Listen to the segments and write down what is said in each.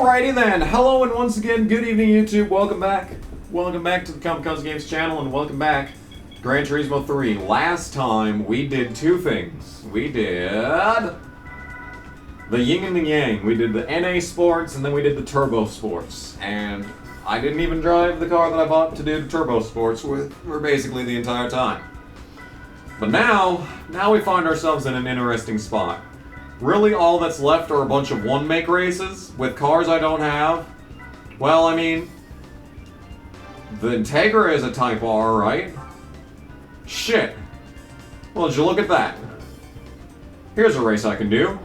Alrighty then, hello and once again, good evening YouTube, welcome back. Welcome back to the KyBuschOwnsYou channel and welcome back to Gran Turismo 3. Last time we did two things. We did the yin and the yang. We did the NA Sports and then we did the Turbo Sports. And I didn't even drive the car that I bought to do the Turbo Sports with for basically the entire time. But now we find ourselves in an interesting spot. Really, all that's left are a bunch of one-make races with cars I don't have. Well, I mean, the Integra is a Type R, right? Shit. Well, did you look at that? Here's a race I can do.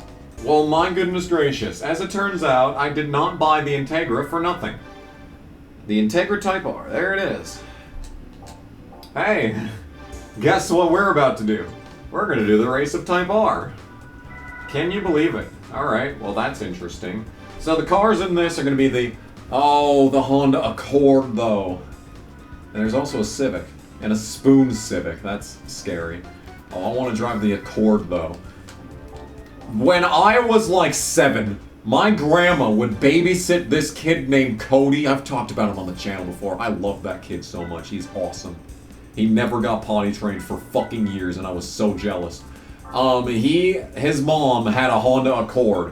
Well, my goodness gracious. As it turns out, I did not buy the Integra for nothing. The Integra Type R, there it is. Hey, guess what we're about to do? We're gonna do the race of Type R. Can you believe it? Alright, well that's interesting. So the cars in this are going to be the Honda Accord though. And there's also a Civic. And a Spoon Civic. That's scary. Oh, I want to drive the Accord though. When I was like 7, my grandma would babysit this kid named Cody. I've talked about him on the channel before. I love that kid so much. He's awesome. He never got potty trained for fucking years and I was so jealous. His mom had a Honda Accord.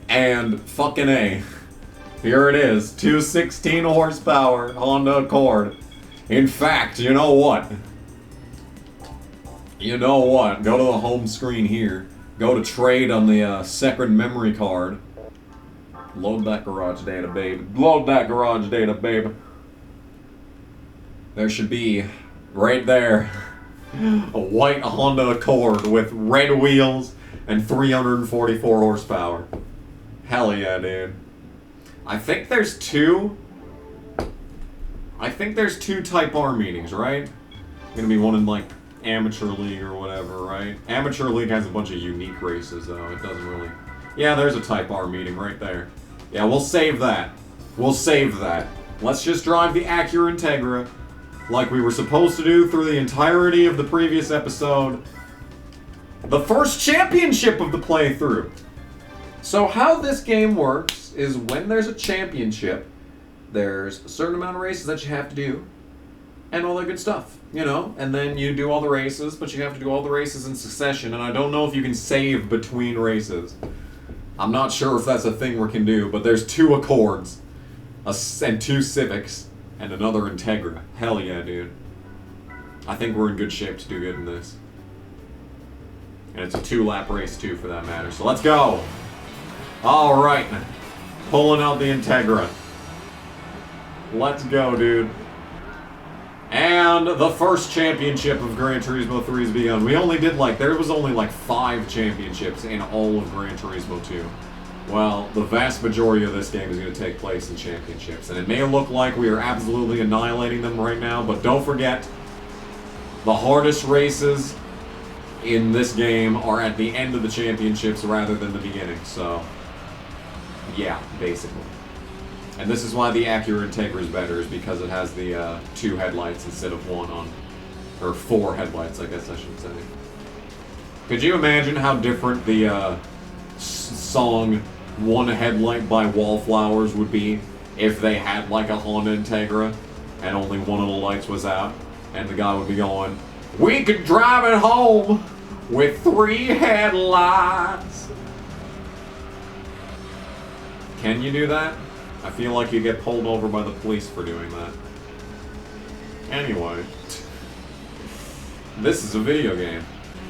And fucking A. Here it is. 216 horsepower Honda Accord. In fact, you know what? You know what? Go to the home screen here. Go to trade on the second memory card. Load that garage data, babe. Load that garage data, babe. There should be, right there, a white Honda Accord with red wheels and 344 horsepower. Hell yeah, dude. I think there's two Type R meetings, right? Gonna be one in like Amateur League or whatever, right? Amateur League has a bunch of unique races though. It doesn't really... Yeah, there's a Type R meeting right there. Yeah, we'll save that. We'll save that. Let's just drive the Acura Integra like we were supposed to do through the entirety of the previous episode. The first championship of the playthrough. So how this game works is when there's a championship, there's a certain amount of races that you have to do, and all that good stuff, you know? And then you do all the races, but you have to do all the races in succession, and I don't know if you can save between races. I'm not sure if that's a thing we can do, but there's 2 Accords, and 2 Civics, and another Integra. Hell yeah, dude. I think we're in good shape to do good in this. And it's a 2-lap race, too, for that matter. So let's go! Alright. Pulling out the Integra. Let's go, dude. And the first championship of Gran Turismo 3 has begun. We only did there was only 5 championships in all of Gran Turismo 2. Well, the vast majority of this game is going to take place in championships. And it may look like we are absolutely annihilating them right now, but don't forget, the hardest races in this game are at the end of the championships rather than the beginning. So, yeah, basically. And this is why the Acura Integra is better, is because it has the 2 headlights instead of 1 on... Or 4 headlights, I guess I should say. Could you imagine how different the song One Headlight by Wallflowers would be if they had a Honda Integra and only one of the lights was out and the guy would be going, "We could drive it home with 3 headlights." Can you do that? I feel like you get pulled over by the police for doing that. Anyway, this is a video game.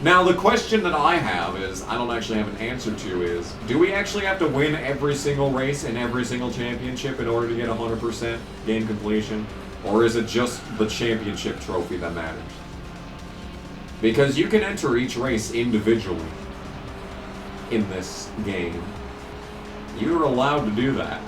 Now, the question that I have is, I don't actually have an answer to is, do we actually have to win every single race in every single championship in order to get 100% game completion? Or is it just the championship trophy that matters? Because you can enter each race individually in this game. You're allowed to do that.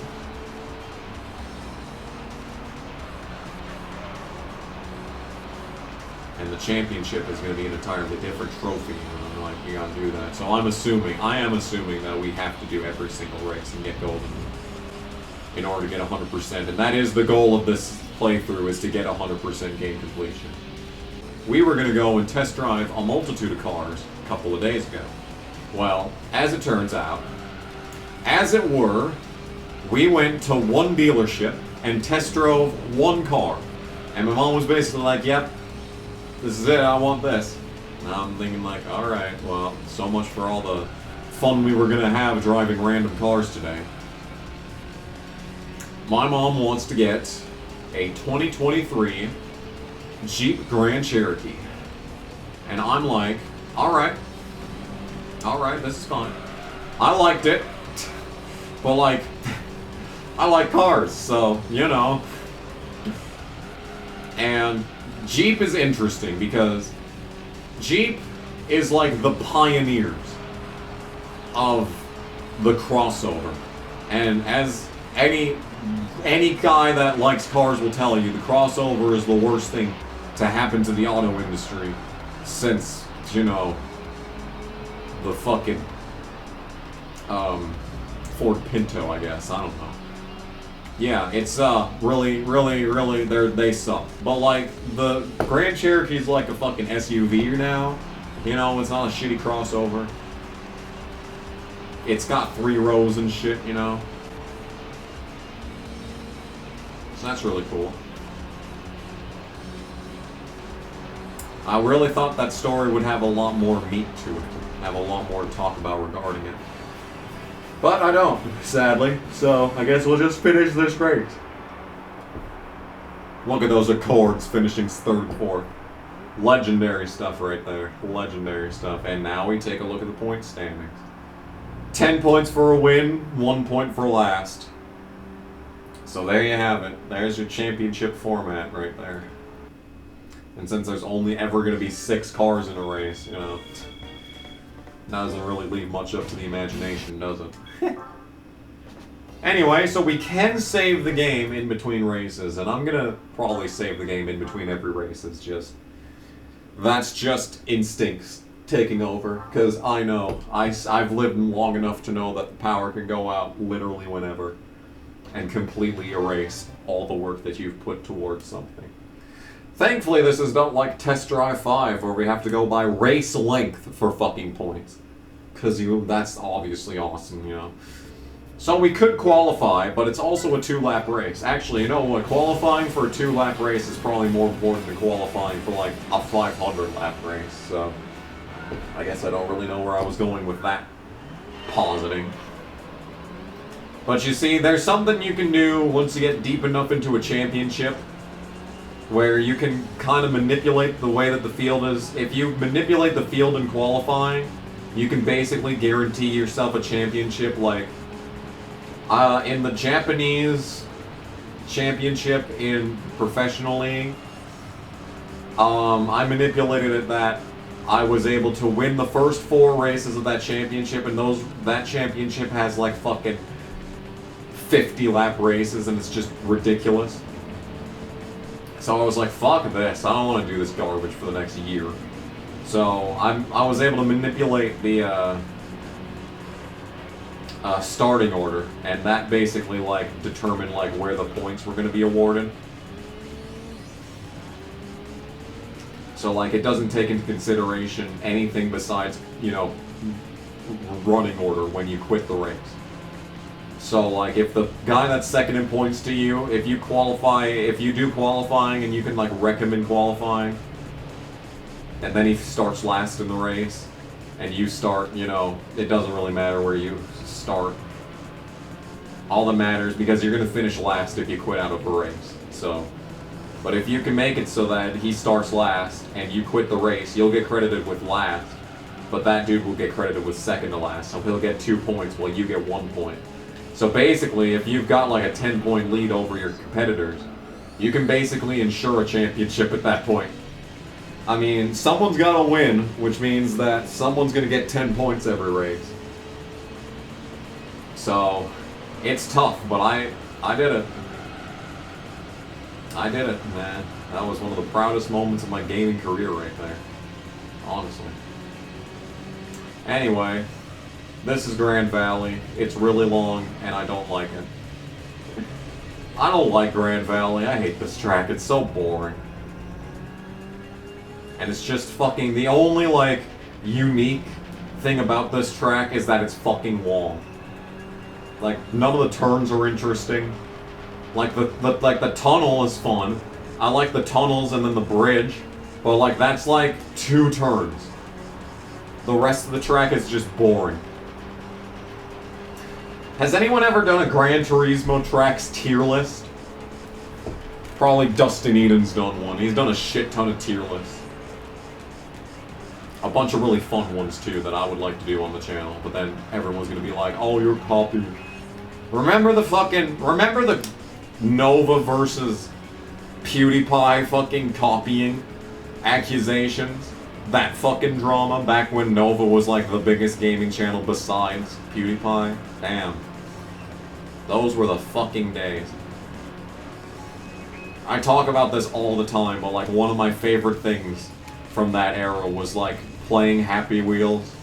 And the championship is going to be an entirely different trophy, and you gotta do that. So I am assuming that we have to do every single race and get golden in order to get 100%. And that is the goal of this playthrough, is to get 100% game completion. We were going to go and test drive a multitude of cars a couple of days ago. Well, as it turns out, as it were, we went to one dealership and test drove one car. And my mom was basically like, yep, this is it, I want this. And I'm thinking like, alright, well, so much for all the fun we were gonna have driving random cars today. My mom wants to get a 2023 Jeep Grand Cherokee. And I'm like, alright, this is fine. I liked it, but like, I like cars, so, you know. And Jeep is interesting because Jeep is like the pioneers of the crossover. And as any guy that likes cars will tell you, the crossover is the worst thing to happen to the auto industry since, you know, the fucking Ford Pinto, I guess. I don't know. Yeah, it's really, they suck. But like, the Grand Cherokee's like a fucking SUV now. You know, it's not a shitty crossover. It's got 3 rows and shit, you know. So that's really cool. I really thought that story would have a lot more meat to it. Have a lot more to talk about regarding it. But I don't, sadly. So I guess we'll just finish this race. Look at those Accords finishing 3rd, 4th. Legendary stuff right there. Legendary stuff. And now we take a look at the point standings. 10 points for a win, 1 point for last. So there you have it. There's your championship format right there. And since there's only ever going to be 6 cars in a race, you know, doesn't really leave much up to the imagination, does it? Anyway, so we can save the game in between races, and I'm gonna probably save the game in between every race. It's just, that's just instincts taking over, because I know, I've lived long enough to know that the power can go out literally whenever, and completely erase all the work that you've put towards something. Thankfully, this is not like Test Drive 5, where we have to go by race length for fucking points. Because that's obviously awesome, you know. So we could qualify, but it's also a 2-lap race. Actually, you know what? Qualifying for a 2-lap race is probably more important than qualifying for like a 500-lap race. So I guess I don't really know where I was going with that positing. But you see, there's something you can do once you get deep enough into a championship where you can kind of manipulate the way that the field is. If you manipulate the field in qualifying, you can basically guarantee yourself a championship. Like in the Japanese championship in professional league, I manipulated it that I was able to win the first 4 races of that championship, and that championship has like fucking 50 lap races, and it's just ridiculous. So I was like, fuck this, I don't want to do this garbage for the next year. So I was able to manipulate the starting order, and that basically like determined like where the points were going to be awarded. So like it doesn't take into consideration anything besides, you know, running order when you quit the race. So like if the guy that's second in points to you, if you do qualifying and you can like recommend qualifying, and then he starts last in the race, and you start, you know, it doesn't really matter where you start. All that matters, because you're going to finish last if you quit out of a race. So, but if you can make it so that he starts last and you quit the race, you'll get credited with last, but that dude will get credited with second to last, so he'll get 2 points while you get 1 point. So basically, if you've got like a 10-point lead over your competitors, you can basically ensure a championship at that point. I mean, someone's got to win, which means that someone's going to get 10 points every race. So, it's tough, but I did it. I did it, man. That was one of the proudest moments of my gaming career right there. Honestly. Anyway, this is Grand Valley. It's really long, and I don't like it. I don't like Grand Valley. I hate this track. It's so boring. And it's just fucking, the only like unique thing about this track is that it's fucking long. Like, none of the turns are interesting. Like, the tunnel is fun. I like the tunnels and then the bridge. But, like, that's like 2 turns. The rest of the track is just boring. Has anyone ever done a Gran Turismo tracks tier list? Probably Dustin Eden's done one. He's done a shit ton of tier lists. A bunch of really fun ones, too, that I would like to do on the channel. But then everyone's gonna be like, oh, you're copying. Remember the Nova versus PewDiePie fucking copying accusations? That fucking drama back when Nova was like the biggest gaming channel besides PewDiePie? Damn. Those were the fucking days. I talk about this all the time, but like one of my favorite things from that era was like playing Happy Wheels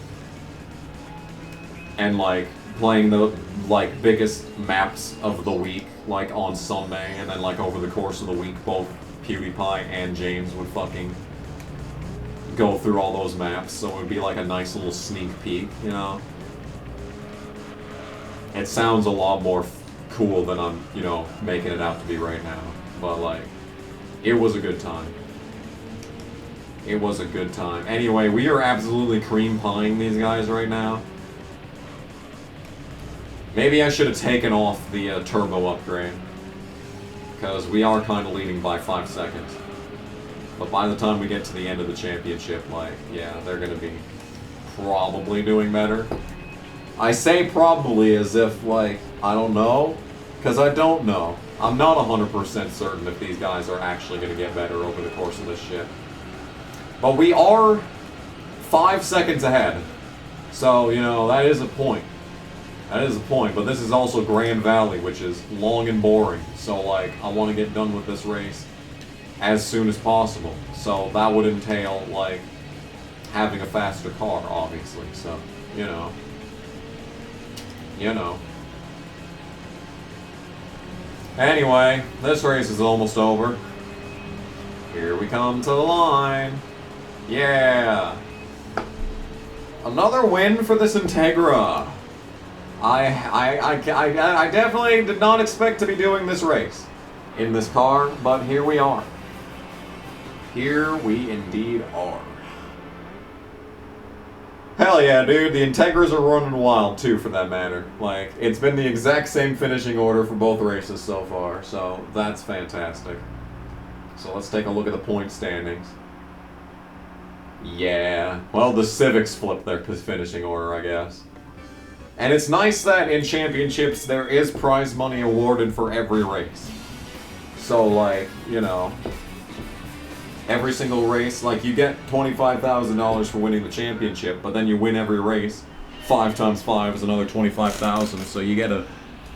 and like playing the like biggest maps of the week like on Sunday, and then like over the course of the week both PewDiePie and James would fucking go through all those maps, so it would be like a nice little sneak peek, you know? It sounds a lot more cool than I'm, you know, making it out to be right now, but like, it was a good time. It was a good time. Anyway, we are absolutely cream pieing these guys right now. Maybe I should have taken off the turbo upgrade, because we are kind of leading by 5 seconds. But by the time we get to the end of the championship, like, yeah, they're going to be probably doing better. I say probably as if, like, I don't know, because I don't know. I'm not 100% certain if these guys are actually going to get better over the course of this shit. But we are 5 seconds ahead. So, you know, that is a point. That is a point, but this is also Grand Valley, which is long and boring. So, like, I want to get done with this race as soon as possible. So that would entail, like, having a faster car, obviously. So, you know. You know. Anyway, this race is almost over. Here we come to the line. Yeah. Another win for this Integra. I definitely did not expect to be doing this race in this car, but here we are. Here we indeed are. Hell yeah, dude. The Integras are running wild, too, for that matter. Like, it's been the exact same finishing order for both races so far, so that's fantastic. So let's take a look at the point standings. Yeah. Well, the Civics flipped their finishing order, I guess. And it's nice that in championships there is prize money awarded for every race. So, like, you know, every single race, like, you get $25,000 for winning the championship, but then you win every race. 5 times 5 is another $25,000, so you get a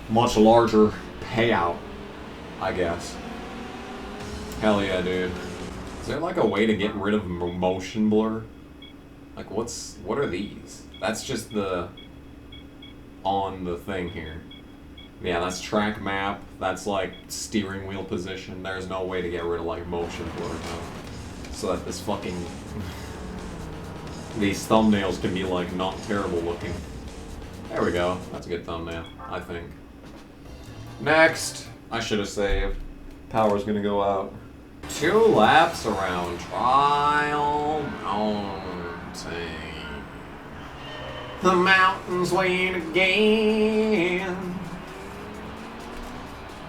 much larger payout, I guess. Hell yeah, dude. Is there, like, a way to get rid of motion blur? Like, what are these? That's just the... on the thing here. Yeah, that's track map, that's like steering wheel position. There's no way to get rid of like motion blur though. So that this fucking... these thumbnails can be like not terrible looking. There we go, that's a good thumbnail, I think. Next! I should have saved. Power's gonna go out. 2 laps around Trial Mountain. The mountains wane again.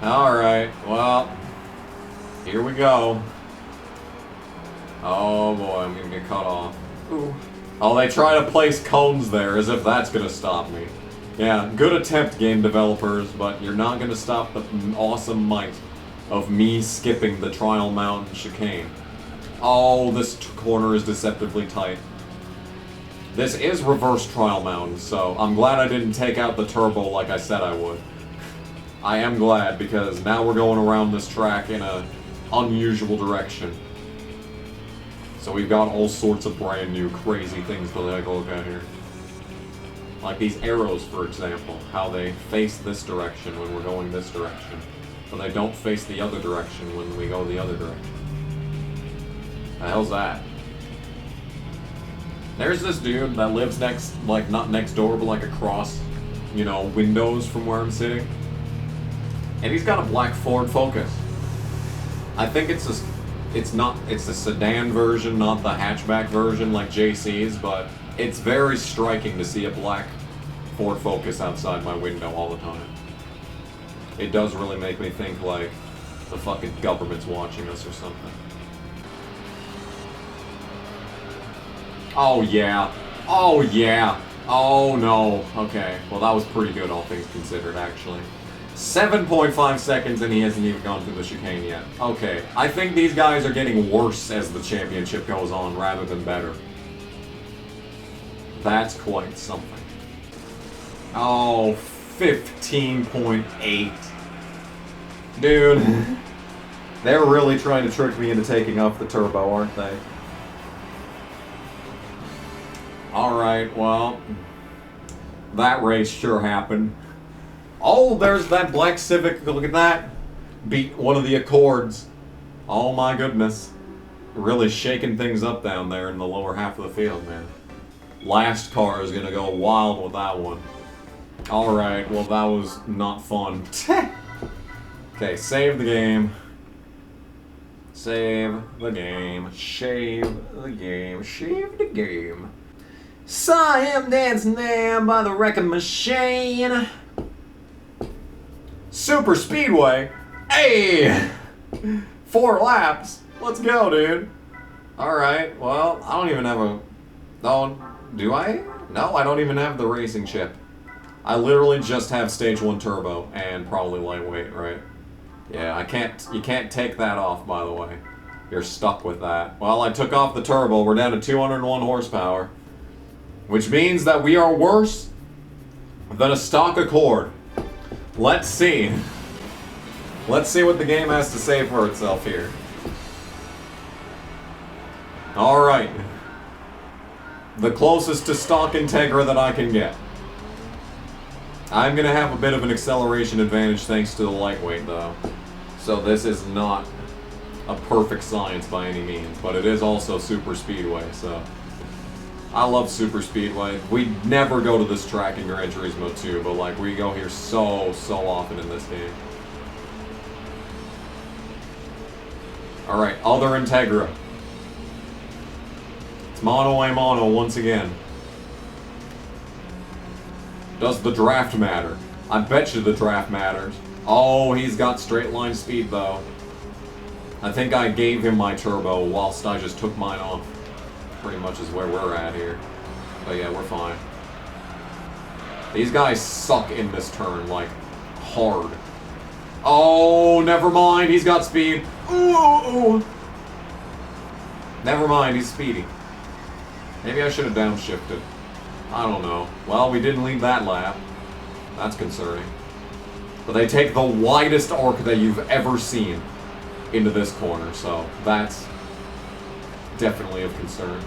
Alright, well, here we go. Oh boy, I'm gonna get cut off. Ooh. Oh, they try to place cones there as if that's gonna stop me. Yeah, good attempt, game developers, but you're not gonna stop the awesome might of me skipping the Trial Mountain chicane. Oh, this corner is deceptively tight. This is reverse Trial Mountain, so I'm glad I didn't take out the turbo like I said I would. I am glad, because now we're going around this track in a unusual direction. So we've got all sorts of brand new crazy things to take a look at here. Like these arrows, for example, how they face this direction when we're going this direction, but they don't face the other direction when we go the other direction. The hell's that? There's this dude that lives next, like not next door, but like across you know, windows from where I'm sitting. And he's got a black Ford Focus. I think it's a sedan version, not the hatchback version like JC's, but it's very striking to see a black Ford Focus outside my window all the time. It does really make me think like the fucking government's watching us or something. Oh yeah. Oh yeah. Oh no. Okay. Well, that was pretty good, all things considered, actually. 7.5 seconds and he hasn't even gone through the chicane yet. Okay. I think these guys are getting worse as the championship goes on rather than better. That's quite something. Oh, 15.8. Dude. They're really trying to trick me into taking off the turbo, aren't they? Alright, well, that race sure happened. Oh, there's that black Civic, look at that. Beat one of the Accords. Oh my goodness. Really shaking things up down there in the lower half of the field, man. Last car is gonna go wild with that one. Alright, well that was not fun. Okay, save the game. Save the game. Shave the game. Shave the game. Saw him dancing there by the wrecking machine. Super Speedway. Hey! 4 laps. Let's go, dude. Alright, well, I don't even have a... Oh, do I? No, I don't even have the racing chip. I literally just have stage 1 turbo and probably lightweight, right? Yeah, you can't take that off, by the way. You're stuck with that. Well, I took off the turbo. We're down to 201 horsepower. Which means that we are worse than a stock Accord. Let's see. Let's see what the game has to say for itself here. Alright. The closest to stock Integra that I can get. I'm gonna have a bit of an acceleration advantage thanks to the lightweight though. So this is not a perfect science by any means, but it is also Super Speedway, so... I love Super Speedway. We never go to this track in Gran Turismo 2, but like we go here so often in this game. Alright, other Integra. It's mono a mono once again. Does the draft matter? I bet you the draft matters. Oh, he's got straight line speed though. I think I gave him my turbo whilst I just took mine off. Pretty much is where we're at here. But yeah, we're fine. These guys suck in this turn, like, hard. Oh, never mind, he's got speed. Ooh. Never mind, he's speedy. Maybe I should have downshifted. I don't know. Well, we didn't lead that lap. That's concerning. But they take the widest arc that you've ever seen into this corner, so that's definitely of concern.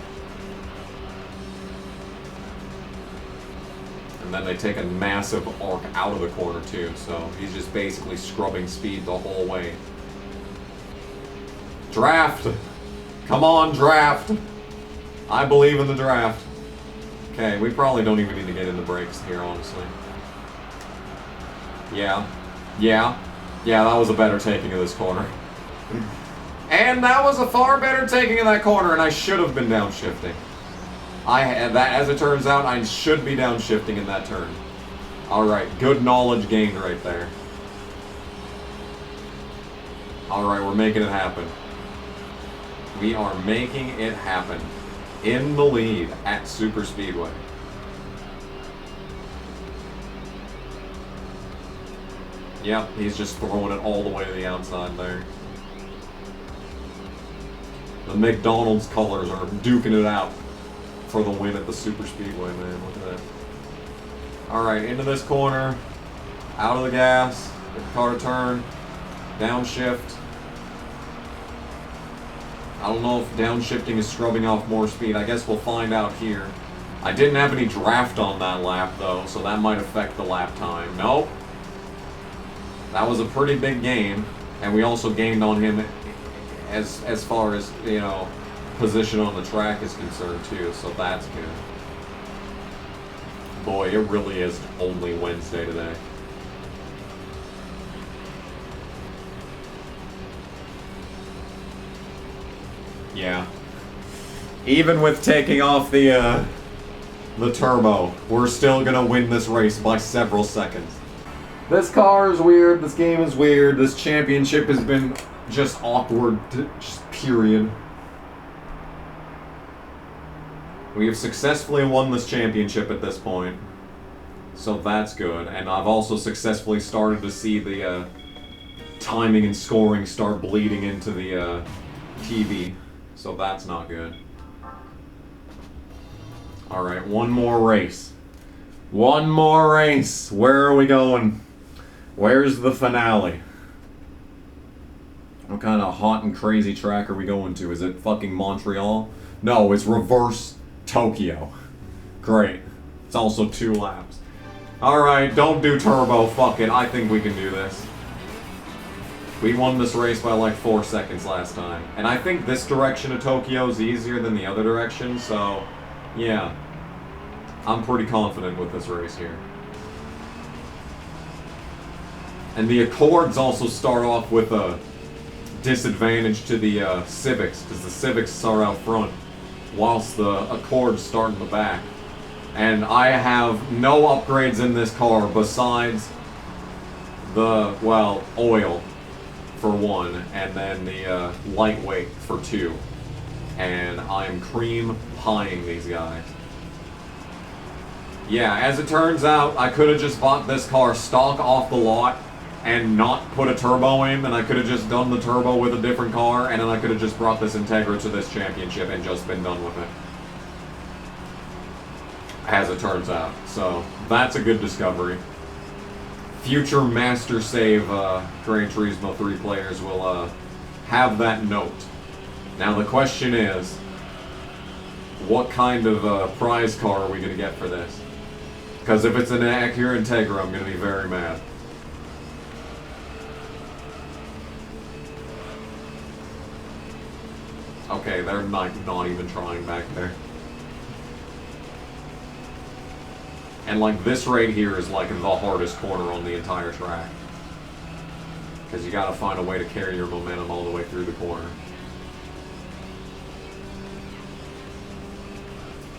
And then they take a massive arc out of the corner too, so he's just basically scrubbing speed the whole way. Draft! Come on, draft! I believe in the draft. Okay, we probably don't even need to get in the brakes here, honestly. Yeah, that was a better taking of this corner. And that was a far better taking of that corner, and I should have been downshifting. As it turns out, I should be downshifting in that turn. Alright, good knowledge gained right there. Alright, we're making it happen. We are making it happen. In the lead at Super Speedway. Yep, he's just throwing it all the way to the outside there. The McDonald's colors are duking it out for the win at the Super Speedway, man. Look at that. Alright, into this corner. Out of the gas. Get the car to turn. Downshift. I don't know if downshifting is scrubbing off more speed. I guess we'll find out here. I didn't have any draft on that lap, though, so that might affect the lap time. Nope. That was a pretty big gain, and we also gained on him as far as, you know, position on the track is concerned, too, so that's good. Boy, it really is only Wednesday today. Yeah. Even with taking off the turbo, we're still gonna win this race by several seconds. This car is weird, this game is weird, this championship has been just awkward, just period. We have successfully won this championship at this point, so that's good. And I've also successfully started to see the timing and scoring start bleeding into the TV, so that's not good. Alright, one more race. One more race! Where are we going? Where's the finale? What kind of hot and crazy track are we going to? Is it fucking Montreal? No, it's reverse Tokyo. Great. It's also 2 laps. Alright, don't do turbo, fuck it. I think we can do this. We won this race by like 4 seconds last time. And I think this direction of Tokyo is easier than the other direction, so yeah. I'm pretty confident with this race here. And the Accords also start off with a disadvantage to the Civics, because the Civics are out front, whilst the Accords start in the back. And I have no upgrades in this car besides the, well, oil for 1, and then the lightweight for 2. And I'm cream pieing these guys. Yeah, as it turns out, I could have just bought this car stock off the lot and not put a turbo in, and I could have just done the turbo with a different car, and then I could have just brought this Integra to this championship and just been done with it. As it turns out. So, that's a good discovery. Future Master Save Gran Turismo 3 players will have that note. Now the question is, what kind of prize car are we going to get for this? Because if it's an Acura Integra, I'm going to be very mad. Okay, they're not even trying back there. And like this right here is like the hardest corner on the entire track. Because you gotta find a way to carry your momentum all the way through the corner.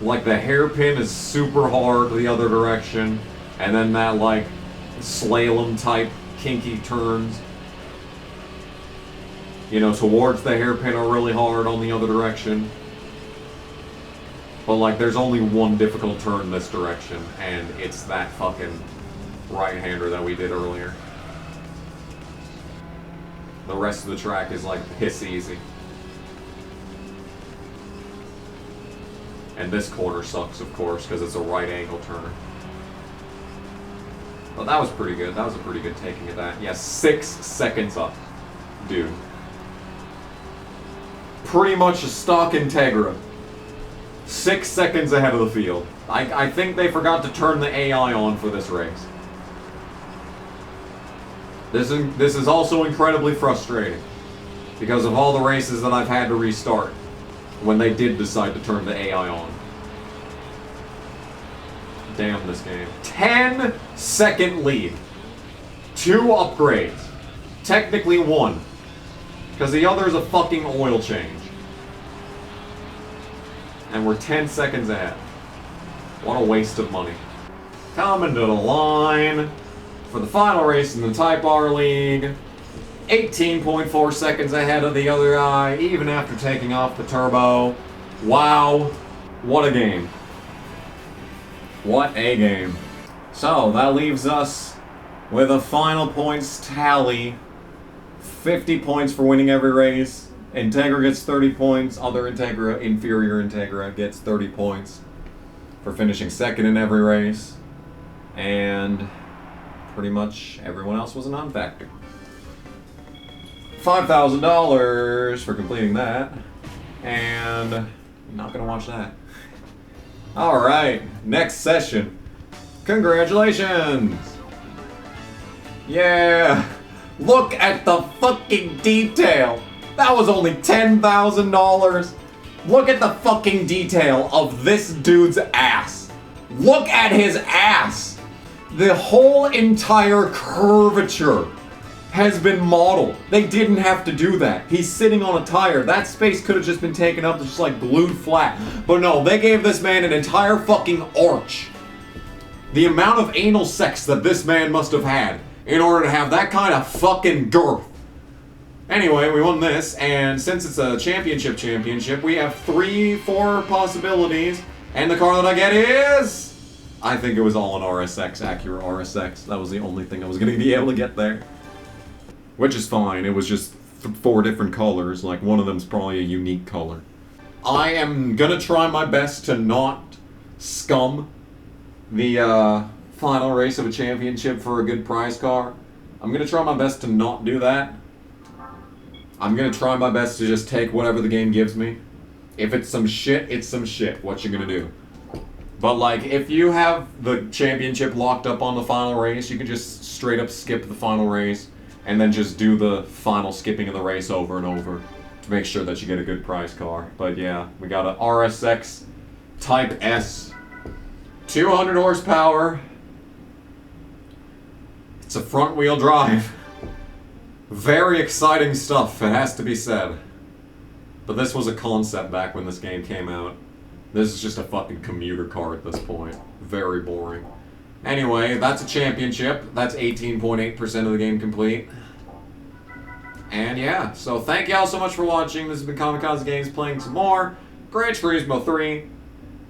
Like the hairpin is super hard the other direction. And then that like slalom type kinky turns, you know, towards the hairpin are really hard on the other direction. But like there's only one difficult turn this direction, and it's that fucking right-hander that we did earlier. The rest of the track is like piss easy. And this corner sucks, of course, because it's a right angle turn. But that was pretty good. That was a pretty good taking of that. Yeah, 6 seconds up, dude. Pretty much a stock Integra. 6 seconds ahead of the field. I think they forgot to turn the AI on for this race. This is also incredibly frustrating because of all the races that I've had to restart when they did decide to turn the AI on. Damn this game. 10-second lead. 2 upgrades. Technically 1. Because the other is a fucking oil change. And we're 10 seconds ahead. What a waste of money. Coming to the line for the final race in the Type R League. 18.4 seconds ahead of the other guy, even after taking off the turbo. Wow. What a game. What a game. So, that leaves us with a final points tally. 50 points for winning every race. Integra gets 30 points. Other Integra, inferior Integra, gets 30 points for finishing second in every race. And pretty much everyone else was a non-factor. $5,000 for completing that. And I'm not gonna watch that. Alright, next session. Congratulations! Yeah! Look at the fucking detail! That was only $10,000! Look at the fucking detail of this dude's ass! Look at his ass! The whole entire curvature has been modeled. They didn't have to do that. He's sitting on a tire. That space could have just been taken up, just like glued flat. But no, they gave this man an entire fucking arch. The amount of anal sex that this man must have had in order to have that kind of fucking girth. Anyway, we won this, and since it's a championship, we have 3-4 possibilities, and the car that I get is... I think it was all an RSX, Acura RSX. That was the only thing I was going to be able to get there. Which is fine, it was just 4 different colors, like one of them's probably a unique color. I am going to try my best to not scum the final race of a championship for a good prize car. I'm going to try my best to not do that. I'm gonna try my best to just take whatever the game gives me. If it's some shit, it's some shit. What you gonna do? But like, if you have the championship locked up on the final race, you can just straight up skip the final race and then just do the final skipping of the race over and over to make sure that you get a good prize car. But yeah, we got a RSX Type S, 200 horsepower. It's a front wheel drive. Very exciting stuff, it has to be said. But this was a concept back when this game came out. This is just a fucking commuter car at this point. Very boring. Anyway, that's a championship. That's 18.8% of the game complete. And yeah, so thank y'all so much for watching. This has been Kamikaze Games playing some more Gran Turismo 3.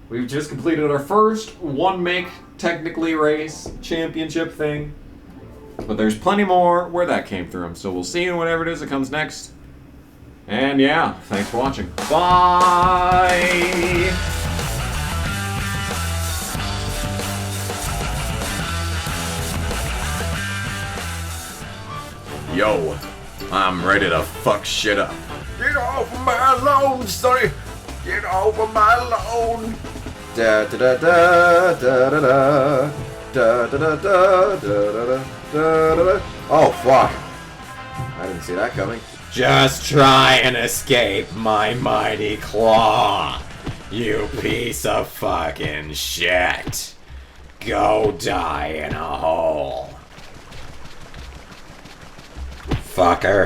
We've just completed our first one-make, technically, race championship thing. But there's plenty more where that came from, so we'll see you whatever it is that comes next. And yeah, thanks for watching. Bye! Yo, I'm ready to fuck shit up. Get off of my lawn, sonny! Get off of my lawn! Da da da da da da da. Da da da da da da da. Oh fuck! I didn't see that coming. Just try and escape my mighty claw, you piece of fucking shit. Go die in a hole, fucker.